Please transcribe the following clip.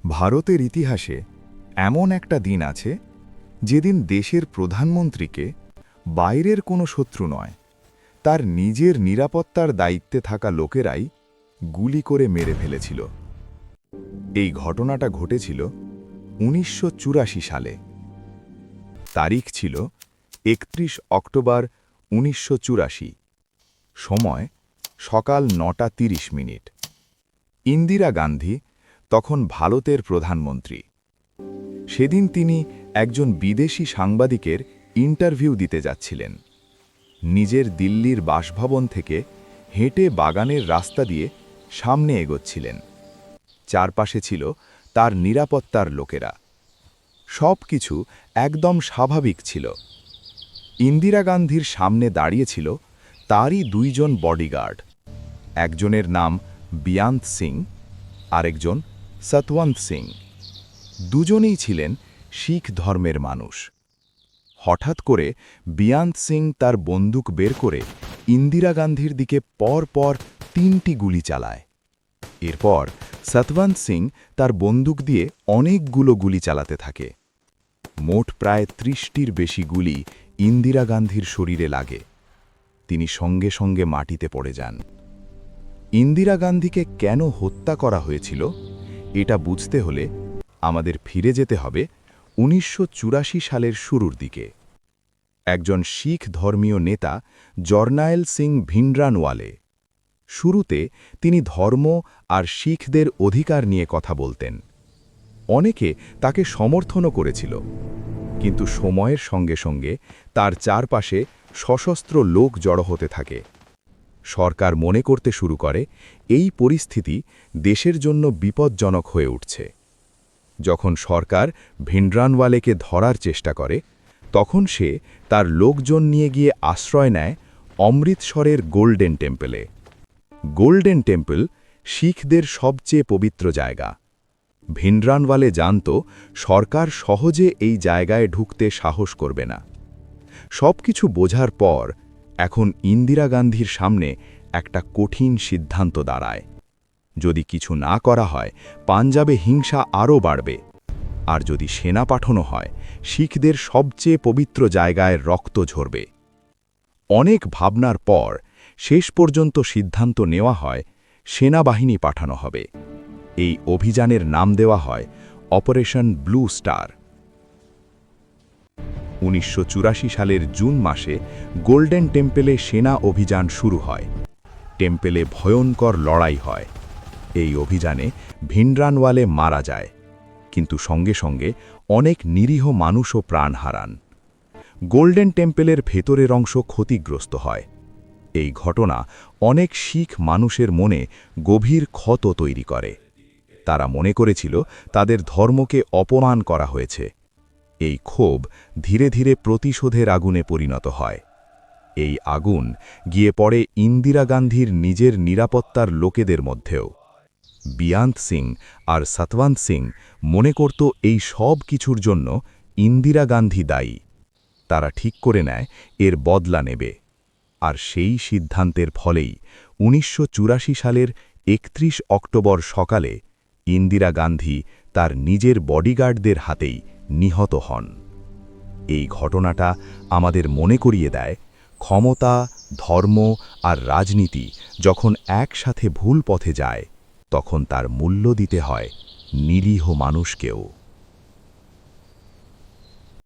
ভারতের ইতিহাসে এমন একটা দিন আছে যেদিন দেশের প্রধানমন্ত্রীকে বাইরের কোনো শত্রু নয়, তার নিজের নিরাপত্তার দায়িত্বে থাকা লোকেরাই গুলি করে মেরে ফেলেছিল। এই ঘটনাটা ঘটেছিল ১৯৮৪ সালে। তারিখ ছিল ৩১ অক্টোবর ১৯৮৪। সময় সকাল ৯:৩০। ইন্দিরা গান্ধী তখন ভারতের প্রধানমন্ত্রী। সেদিন তিনি একজন বিদেশি সাংবাদিকের ইন্টারভিউ দিতে যাচ্ছিলেন। নিজের দিল্লির বাসভবন থেকে হেঁটে বাগানের রাস্তা দিয়ে সামনে এগোচ্ছিলেন। চারপাশে ছিল তার নিরাপত্তার লোকেরা। সব কিছু একদম স্বাভাবিক ছিল। ইন্দিরা গান্ধীর সামনে দাঁড়িয়েছিল তারই দুইজন বডিগার্ড। একজনের নাম বিয়ান্ত সিং, আরেকজন সতওয়ন্ত সিং। দুজনেই ছিলেন শিখ ধর্মের মানুষ। হঠাৎ করে বিয়ান্ত সিং তার বন্দুক বের করে ইন্দিরা গান্ধীর দিকে পরপর ৩টি গুলি চালায়। এরপর সতওয়ন্ত সিং তার বন্দুক দিয়ে অনেকগুলো গুলি চালাতে থাকে। মোট প্রায় ৩০টির বেশি গুলি ইন্দিরা গান্ধীর শরীরে লাগে। তিনি সঙ্গে সঙ্গে মাটিতে পড়ে যান। ইন্দিরা গান্ধীকে কেন হত্যা করা হয়েছিল এটা বুঝতে হলে আমাদের ফিরে যেতে হবে ১৯৮৪ সালের শুরুর দিকে। একজন শিখ ধর্মীয় নেতা জর্নায়েল সিং ভিন্ডরানওয়ালে। শুরুতে তিনি ধর্ম আর শিখদের অধিকার নিয়ে কথা বলতেন। অনেকে তাকে সমর্থনও করেছিল, কিন্তু সময়ের সঙ্গে সঙ্গে তার চারপাশে সশস্ত্র লোক জড়ো হতে থাকে। সরকার মনে করতে শুরু করে এই পরিস্থিতি দেশের জন্য বিপজ্জনক হয়ে উঠছে। যখন সরকার ভিন্ডরানওয়ালেকে ধরার চেষ্টা করে, তখন সে তার লোকজন নিয়ে গিয়ে আশ্রয় নেয় অমৃতসরের গোল্ডেন টেম্পলে। গোল্ডেন টেম্পল শিখদের সবচেয়ে পবিত্র জায়গা। ভিন্ডরানওয়ালে জানত সরকার সহজে এই জায়গায় ঢুকতে সাহস করবে না। সবকিছু বোঝার পর এখন ইন্দিরা গান্ধীর সামনে একটা কঠিন সিদ্ধান্ত দাঁড়ায়। যদি কিছু না করা হয়, পাঞ্জাবে হিংসা আরও বাড়বে, আর যদি সেনা পাঠানো হয়, শিখদের সবচেয়ে পবিত্র জায়গায় রক্ত ঝরবে। অনেক ভাবনার পর শেষ পর্যন্ত সিদ্ধান্ত নেওয়া হয় সেনাবাহিনী পাঠানো হবে। এই অভিযানের নাম দেওয়া হয় অপারেশন ব্লু স্টার। ১৯৮৪ সালের জুন মাসে গোল্ডেন টেম্পলে সেনা অভিযান শুরু হয়। টেম্পলে ভয়ঙ্কর লড়াই হয়। এই অভিযানে ভিন্ডরানওয়ালে মারা যায়, কিন্তু সঙ্গে সঙ্গে অনেক নিরীহ মানুষও প্রাণ হারান। গোল্ডেন টেম্পলের ভেতরের অংশ ক্ষতিগ্রস্ত হয়। এই ঘটনা অনেক শিখ মানুষের মনে গভীর ক্ষত তৈরি করে। তারা মনে করেছিল তাদের ধর্মকে অপমান করা হয়েছে। এই ক্ষোভ ধীরে ধীরে প্রতিশোধের আগুনে পরিণত হয়। এই আগুন গিয়ে পড়ে ইন্দিরা গান্ধীর নিজের নিরাপত্তার লোকেদের মধ্যেও। বিয়ান্ত সিং আর সতওয়ন্ত সিং মনে করত এই সব কিছুর জন্য ইন্দিরা গান্ধী দায়ী। তারা ঠিক করে নেয় এর বদলা নেবে। আর সেই সিদ্ধান্তের ফলেই ১৯৮৪ সালের ৩১ অক্টোবর সকালে ইন্দিরা গান্ধী তার নিজের বডিগার্ডদের হাতেই নিহত হন। এই ঘটনাটা আমাদের মনে করিয়ে দেয়, ক্ষমতা, ধর্ম আর রাজনীতি যখন একসাথে ভুল পথে যায়, তখন তার মূল্য দিতে হয় নিরীহ মানুষকেও।